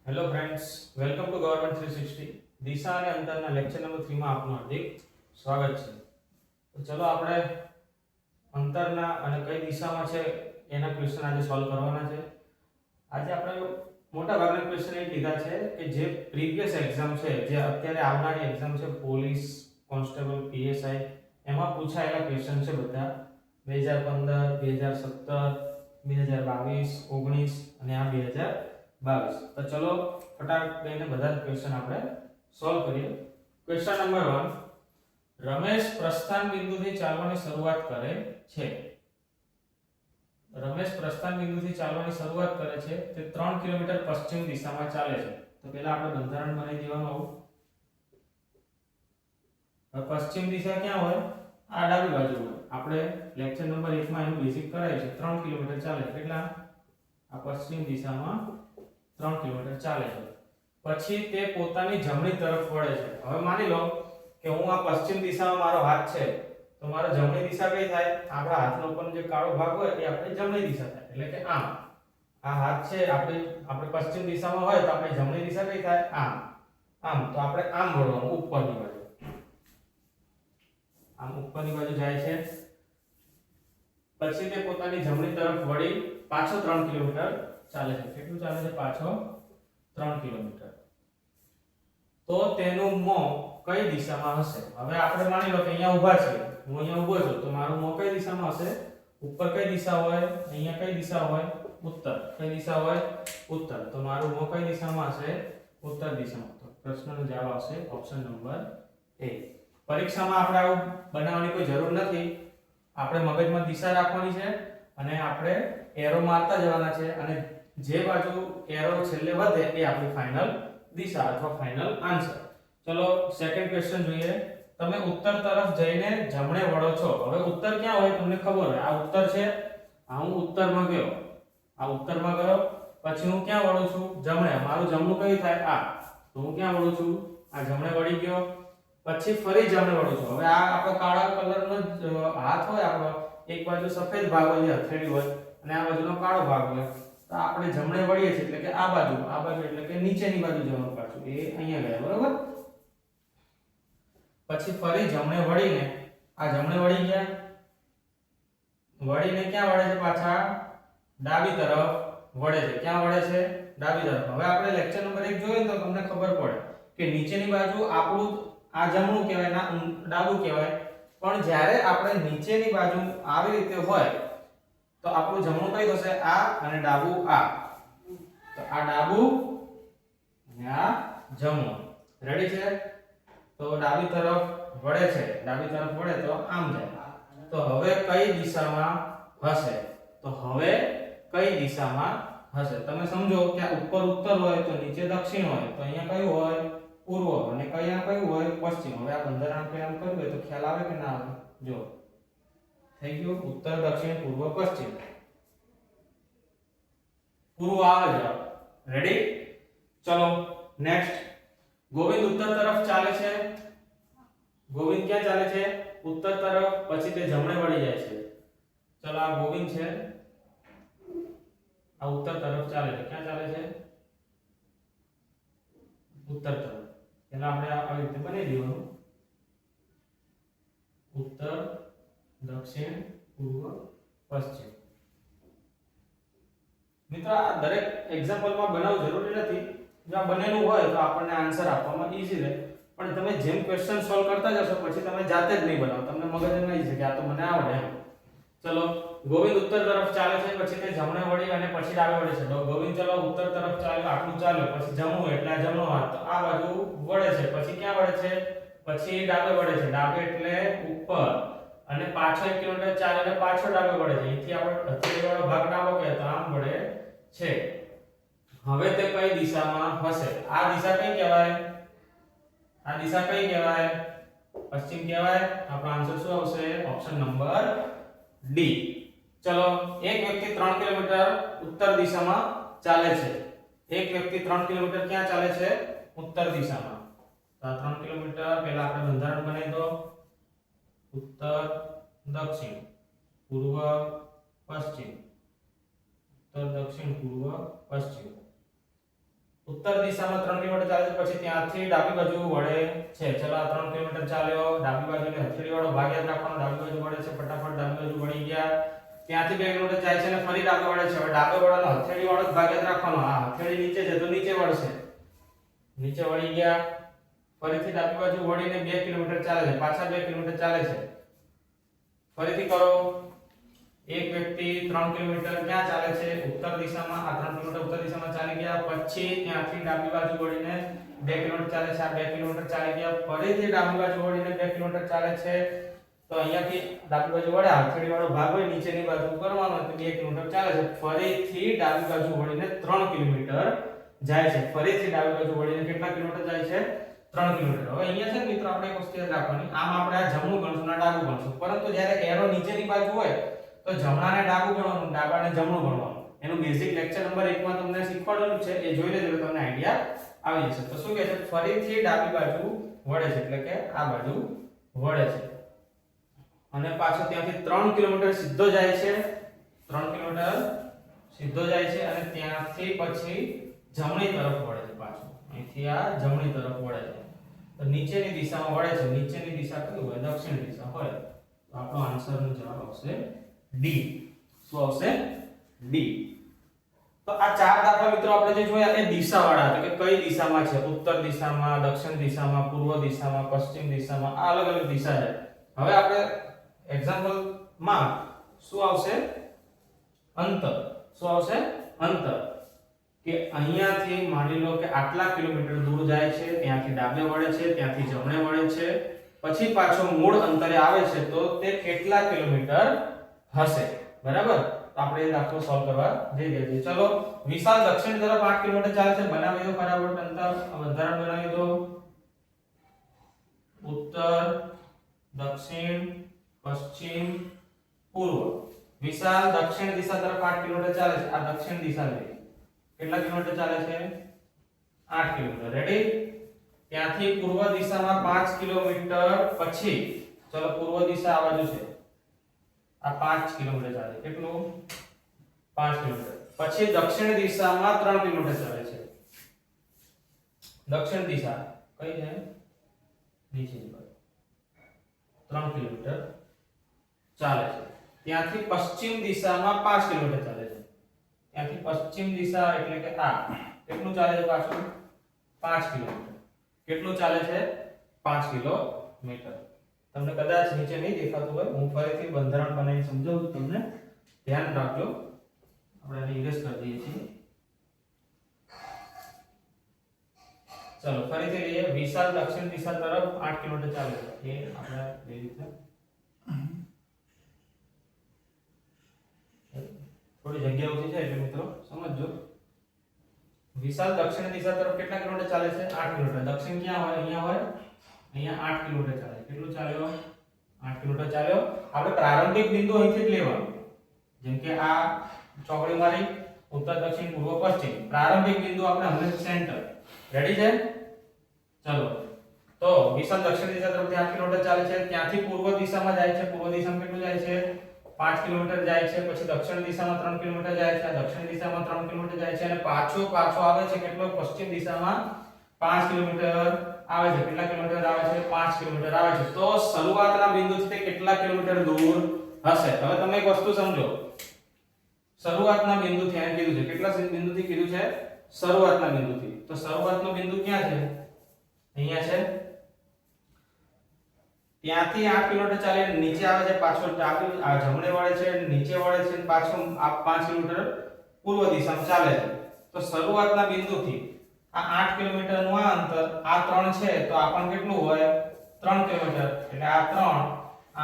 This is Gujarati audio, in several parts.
Hello friends, welcome to government 360 દિશા અને અંતરના લેક્ચર નંબર 3 માં આપનું હાર્દિક સ્વાગત છે. તો ચલો આપણે અંતરના અને કઈ દિશામાં છે એના ક્વેશ્ચન આજે સોલ્વ કરવાના છે. આજે આપણે મોટા ભાગના ક્વેશ્ચન એ લીધા છે કે જે પ્રીવિયસ એક્ઝામ છે, જે અત્યારે આવનારી એક્ઝામ છે પોલીસ કોન્સ્ટેબલ પીએસઆઈ, એમાં પૂછાયેલા ક્વેશ્ચન છે બધા 2015 2017 2022 19 અને આ 2022. તો ચલો ફટાફટ લઈને બધા ક્વેશ્ચન આપણે સોલ્વ કરીએ. ક્વેશ્ચન નંબર 1, રમેશ પ્રસ્થાન બિંદુથી ચાલવાની શરૂઆત કરે છે. રમેશ પ્રસ્થાન બિંદુથી ચાલવાની શરૂઆત કરે છે તે 3 કિલોમીટર પશ્ચિમ દિશામાં ચાલે છે. તો પહેલા આપણે બંધારણ બનાવી દેવાનું આવું. પશ્ચિમ દિશા ક્યાં હોય? આ ડાબી બાજુ હોય. આપણે લેક્ચર નંબર 1 માં એનું બેઝિક કરાયું છે. 3 કિલોમીટર ચાલે છે. કેટલા? આ પશ્ચિમ દિશામાં 3 કિલોમીટર ચાલે છે. પછી તે પોતાની જમણી તરફ વળે છે. હવે માની લો કે હું આ પશ્ચિમ દિશામાં મારો હાથ છે, તો મારો જમણી દિશા કઈ થાય? આપણા હાથનો ઉપર જે કાળો ભાગ હોય એ આપણી જમણી દિશા થાય. એટલે કે આમ. આ હાથ છે આપણે પશ્ચિમ દિશામાં હોય તો આપણી જમણી દિશા કઈ થાય? આમ. આમ તો આપણે આમ વળવાનું, ઉપરની બાજુ. આમ ઉપરની બાજુ જાય છે. પછી તે પોતાની જમણી તરફ વળી પાછો 3 કિલોમીટર ચાલે છે. કેટલું ચાલે છે? પાછો 3 કિલોમીટર. તો તેનું મોં કઈ દિશામાં હશે? હવે આપણે માની લો કે અહીંયા ઊભા છે, હું અહીંયા ઊભો છું, તો મારું મોં કઈ દિશામાં હશે? ઉપર કઈ દિશા હોય? અહીંયા કઈ દિશા હોય? ઉત્તર. કઈ દિશા હોય? ઉત્તર. તો મારું મોં કઈ દિશામાં હશે? ઉત્તર દિશામાં. તો પ્રશ્નનો જવાબ આવશે ઓપ્શન નંબર એ. પરીક્ષામાં આપણે આવું બનાવવાની કોઈ જરૂર નથી. આપણે મગજમાં દિશા રાખવાની છે અને આપણે એરો મારતા જવાના છે, અને જે બાજુ એરો છેલ્લે વધે એ આપણી ફાઇનલ દિશા અથવા ફાઇનલ આન્સર. ચલો સેકન્ડ ક્વેશ્ચન જોઈએ. તમે ઉત્તર તરફ જઈને જમણે વળો છો. હવે ઉત્તર ક્યાં હોય તમને ખબર હોય. આ ઉત્તર છે, આ હું ઉત્તરમાં ગયો. આ ઉત્તરમાં ગયો, પછી હું ક્યાં વળું છું? જમણે. મારું જમણું કયું થાય? આ. તો હું ક્યાં વળું છું? આ જમણે વળી ગયો. પછી ફરી જમણે વળું છું. હવે આ આપણો કાળા કલરનો હાથ હોય, આપણો એક બાજુ સફેદ ભાગ હોય, હથેળી હોય, અને આ બાજુનો કાળો ભાગ હોય. તો આપણે જમણે વળીએ છીએ એટલે કે આ બાજુ એટલે કે નીચેની બાજુ જવાનું પાછું. એ અહીંયા ગયા, બરોબર? પછી ફરી જમણે વળીને આ જમણે વળી ગયા. વળીને ક્યાં વળે છે? પાછા ડાબી તરફ વળે છે. ક્યાં વળે છે? ડાબી તરફ. હવે આપણે લેક્ચર નંબર 1 જોઈએ તો તમને ખબર પડે કે નીચેની બાજુ આપણું આ જમણું કહેવાય, ના ડાબું કહેવાય. પણ જ્યારે આપણે નીચેની બાજુ આવી રીતે હોય તો આપણું જમણું કઈ થશે? આ, અને ડાબું આ. તો આ ડાબું અને આ જમણું. રેડી છે? તો ડાબી તરફ વળે છે. ડાબી તરફ વળે તો આમ જાય. તો હવે કઈ દિશામાં હશે? તો હવે કઈ દિશામાં હશે? તમે સમજો કે આ ઉપર ઉત્તર હોય તો નીચે દક્ષિણ હોય. તો અહીંયા કયું હોય? પૂર્વ. અને કયા કયું હોય? પશ્ચિમ. હવે આ બંધારણ આપણે આમ કર્યું હોય તો ખ્યાલ આવે કે ના આવે? જો થઈ ગયું ઉત્તર દક્ષિણ પૂર્વ પશ્ચિમ. પૂર્વ આવે જવાબ. રેડી? ચલો નેક્સ્ટ. ગોવિંદ ઉત્તર તરફ ચાલે છે. ગોવિંદ ક્યાં ચાલે છે? ઉત્તર તરફ. પછી તે જમણે વળી જાય છે. ચલો આ ગોવિંદ છે, આ ઉત્તર તરફ ચાલે છે. ક્યાં ચાલે છે? ઉત્તર તરફ. એના આપણે આવી રીતે બનાવી દેવાનું. ઉત્તર દક્ષિણ પૂર્વ પશ્ચિમ. મિત્રો આ દરેક એક્ઝામ્પલમાં બનાવવું જરૂરી નથી. જો આ બનેલું હોય તો આપણને આન્સર આપવામાં ઈઝી રહે. પણ તમે જેમ ક્વેશ્ચન સોલ્વ કરતા જશો પછી તમે જાતે જ નહીં બનાવો. તમને મગજમાં આવી જશે કે આ તો મને આવડે એમ. ચલો ગોવિંદ ઉત્તર તરફ ચાલે છે, પછી તે જમણે વળી અને પછી ડાબે વળે છે. તો ગોવિંદ ચલો ઉત્તર તરફ ચાલ્યો, આટલું ચાલ્યો, પછી જમણું એટલે આ જમણો હાથ. તો આ બાજુ વળે છે. પછી ક્યાં વળે છે? પછી ડાબે વળે છે. ડાબે એટલે ઉપર, અને પાછો 1 કિલોમીટર ચાલે અને પાછો ડાબે વળે છે. અહીંથી આપણે હથેળી વાળો ભાગ ડાબો કે તો આમ વળે છે. હવે તે કઈ દિશામાં હશે? આ દિશા કઈ કહેવાય? આ દિશા કઈ કહેવાય? પશ્ચિમ કહેવાય. આપણો આન્સર શું આવશે? Option number D. ચલો એક વ્યક્તિ 3 કિલોમીટર ઉત્તર દિશામાં ચાલે છે. એક વ્યક્તિ 3 કિલોમીટર ક્યાં ચાલે છે? ઉત્તર દિશામાં. તો આ 3 કિલોમીટર પહેલા આપણે બંધારણ બનાવી દો. ઉત્તર દક્ષિણ પૂર્વ પશ્ચિમ. ઉત્તર દક્ષિણ પૂર્વ પશ્ચિમ. ઉત્તર દિશામાં 3 કિલોમીટર ચાલે છે, પછી ત્યાંથી ડાબી બાજુ વળે છે. ચલો આ 3 કિલોમીટર ચાલ્યો, ડાબી બાજુને હથેળી વાળો ભાગ યાદ રાખવાનો, ડાબી બાજુ વળે છે, ફટાફટ ડાબી બાજુ વળી ગયા. ત્યાંથી 2 કિલોમીટર જાય છે અને ફરી ડાબે વળે છે. હવે ડાબે વળવાનો હથેળી વાળો ભાગ યાદ રાખવાનો. આ હથેળી નીચે છે તો નીચે વળશે, નીચે વળી ગયા. ફરીથી ડાબી બાજુ વળીને 2 કિલોમીટર ચાલે છે, પાછા 2 કિલોમીટર ચાલે છે. ફરીથી કરો. એક વ્યક્તિ 3 કિલોમીટર ક્યાં ચાલે છે? ઉત્તર દિશામાં. આ 3 કિલોમીટર ઉત્તર દિશામાં ચાલી ગયા, પછી ત્યાંથી ડાબી બાજુ વળીને 2 કિલોમીટર ચાલે છે. આ 2 કિલોમીટર ચાલી ગયા, ફરીથી ડાબી બાજુ વળીને 2 કિલોમીટર ચાલે છે. તો અહીંયાથી ડાબી બાજુ વળ્યા, હથેળી વાળો ભાગ હોય નીચેની બાજુ કરવાનો, તો 2 કિલોમીટર ચાલે છે. ફરીથી ડાબી બાજુ વળીને 3 કિલોમીટર જાય છે. ફરીથી ડાબી બાજુ વળીને કેટલા કિલોમીટર જાય છે? 3 કિલોમીટર. હવે અહીંયા છે ને મિત્રો આપણે એક વસ્તુ યાદ રાખવાની, આમ આપણે આ જમણું ગણશું અને ડાબું ગણશું, પરંતુ જ્યારે એરો નીચેની બાજુ હોય તો જમણાને ડાબું ગણવાનું, ડાબાને જમણું ગણવાનું. એનું બેઝિક લેક્ચર નંબર 1 માં તમને શીખવાડેલું છે, એ જોઈ લેજો તમને આઈડિયા આવી જશે. તો શું કહે છે? ફરીથી ડાબી બાજુ વળે છે, એટલે કે આ બાજુ વળે છે અને પાછો ત્યાંથી 3 કિલોમીટર સીધો જાય છે. 3 કિલોમીટર સીધો જાય છે અને ત્યાંથી પછી જમણી તરફ વળે છે. પાછો અહીંથી આ જમણી તરફ વળે છે. તો નીચેની દિશામાં વળે છે. નીચેની દિશા કઈ હોય? દક્ષિણ દિશા હોય. તો આપણો આન્સરનો જવાબ આવશે ડી. શું આવશે? ડી. તો આ 4 દાખલા મિત્રો આપણે જે જોયા એ દિશાવાળા હતા, કે કઈ દિશામાં છે. ઉત્તર દિશામાં, દક્ષિણ દિશામાં, પૂર્વ દિશામાં, પશ્ચિમ દિશામાં, આ અલગ અલગ દિશા છે. હવે આપણે એક્ઝામ્પલ માં શું આવશે? અંતર. શું આવશે? અંતર. કે અહીંયાથી માની લો કે આટલા કિલોમીટર દૂર જાય છે, ત્યાંથી ડાબે વળે છે, ત્યાંથી જમણે વળે છે, પછી પાછો મૂળ અંતરે આવે છે, તો તે કેટલા કિલોમીટર હશે? બરાબર. તો આપણે એ દાખલો સોલ્વ કરવા જઈ રહ્યા છીએ. ચલો, વિશાલ દક્ષિણ તરફ 8 કિલોમીટર ચાલે છે. બનાવી દો ફટાફટ અંતર, બંધારણ બનાવી દો. ઉત્તર, દક્ષિણ, પશ્ચિમ, પૂર્વ. વિશાલ દક્ષિણ દિશા તરફ 8 કિલોમીટર ચાલે છે. આ દક્ષિણ દિશા છે. કેટલા કિલોમીટર ચાલે છે? 8 કિલોમીટર. રેડી? ત્યાંથી પૂર્વ દિશામાં 5 કિલોમીટર પછી, ચલો પૂર્વ દિશા આ બાજુ છે, આ 5 કિલોમીટર ચાલે. કેટલું? 5 કિલોમીટર. પછી દક્ષિણ દિશામાં 3 કિલોમીટર ચાલે છે. દક્ષિણ દિશા કઈ છે? નીચેની બાજુ 3 કિલોમીટર ચાલે છે. ત્યાંથી પશ્ચિમ દિશામાં 5 કિલોમીટર ચાલે છે. ત્યાંથી પશ્ચિમ દિશા એટલે કે આ કેટલું ચાલે છે? પાછું 5 કિલોમીટર. કેટલું ચાલે છે? 5 કિલોમીટર. તમને કદાચ નીચે નહીં દેખાતું હોય, હું ફરીથી બંધારણ બનાવીને સમજાવું છું તમને, ધ્યાન રાખજો. આપણે એને ઇરેઝ કરી દઈએ છીએ. ચલો ફરીથી લઈએ. વિશાલ દક્ષિણ દિશા તરફ 8 કિલોમીટર ચાલે છે. એ આપણે લઈ લીધું. થોડી જગ્યા ઓછી છે એટલે મિત્રો સમજજો. વિશાલ દક્ષિણ દિશા તરફ કેટલા કિલોમીટર ચાલે છે? 8 કિલોમીટર. દક્ષિણ ક્યાં હોય? અહીંયા હોય. અહીંયા 8 કિલોમીટર ચાલે. કેટલું ચાલ્યો? 8 કિલોમીટર ચાલ્યો. આપણે પ્રારંભિક બિંદુ અહીંથી જ લેવાનું. જેમ કે આ ચોકડી મારી ઉત્તર, દક્ષિણ, પૂર્વ, પશ્ચિમ. પ્રારંભિક બિંદુ આપણે હંમેશા સેન્ટર. રેડી છે? ચલો. તો વિશાલ દક્ષિણ દિશા તરફ 8 કિલોમીટર ચાલે છે. ત્યાંથી પૂર્વ દિશામાં જાય છે. પૂર્વ દિશામાં કેટલું જાય છે? 5 કિલોમીટર જાય છે. પછી દક્ષિણ દિશામાં 3 કિલોમીટર જાય છે. દક્ષિણ દિશામાં 3 કિલોમીટર જાય છે અને પાછો આવે છે કેટલો? પશ્ચિમ દિશામાં 5 કિલોમીટર આવે છે. કેટલા કિલોમીટર આવે છે? 5 કિલોમીટર આવે છે. તો શરૂઆતના બિંદુથી તે કેટલા કિલોમીટર દૂર હશે? હવે તમે એક વસ્તુ સમજો. શરૂઆતના બિંદુથી અહીં કીધું છે. કેટલા બિંદુથી કીધું છે? શરૂઆતના બિંદુથી. તો શરૂઆતનો બિંદુ ક્યાં છે? અહીંયા છે. ત્યાંથી 8 કિલોમીટર ચાલીને નીચે આવે છે, પાછો જમણે વળે છે, નીચે વળે છે, પાછો આ 5 કિલોમીટર પૂર્વ દિશામાં ચાલે છે. તો શરૂઆતના બિંદુથી આ 8 કિલોમીટરનું આ અંતર, આ 3 છે, તો આ પણ કેટલું હોય? 3 કિલોમીટર. એટલે આ 3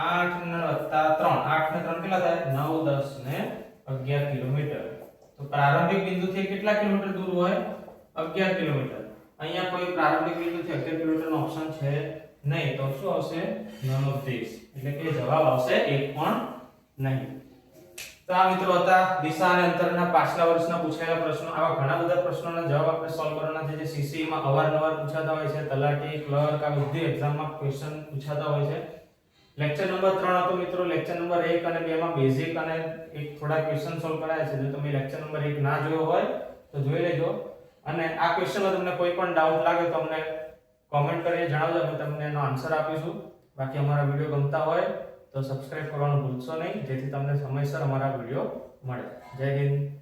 8 ને વત્તા 3 8 ને 3 કેટલા થાય? 9 10 ને 11 કિલોમીટર. તો પ્રારંભિક બિંદુથી કેટલા કિલોમીટર દૂર હોય? 11 કિલોમીટર. અહીંયા કોઈ પ્રારંભિક બિંદુથી 11 કિલોમીટરનો ઓપ્શન છે નહીં. તો શું આવશે? None of this. એટલે કે જવાબ આવશે એક પણ નહીં. તો આ મિત્રો હતા દિશા અને અંતરના પાછલા વર્ષના પૂછાયેલા પ્રશ્નો. આવા ઘણા બધા પ્રશ્નોના જવાબ આપણે સોલ્વ કરવાના છે, જે સીસી માં અવારનવાર પૂછાતા હોય છે. તલાટી, ક્લર્ક, આ બધી એક્ઝામમાં ક્વેશ્ચન પૂછાતા હોય છે. લેક્ચર નંબર 3 હતો મિત્રો. લેક્ચર નંબર 1 અને 2 માં બેઝિક અને એક થોડા ક્વેશ્ચન સોલ્વ કરાયા છે. જો તમે લેક્ચર નંબર 1 ના જોયો હોય તો જોઈ લેજો. અને આ ક્વેશ્ચનમાં તમને કોઈ પણ ડાઉટ લાગે તો અમને કોમેન્ટ કરીને જણાવજો, અમે તમને એનો આન્સર આપીશું. બાકી અમારા વિડીયો ગમતા હોય તો સબસ્ક્રાઇબ કરવાનું ભૂલશો નહીં, જેથી તમને સમયસર અમારા વિડીયો મળે. જય હિન્દ.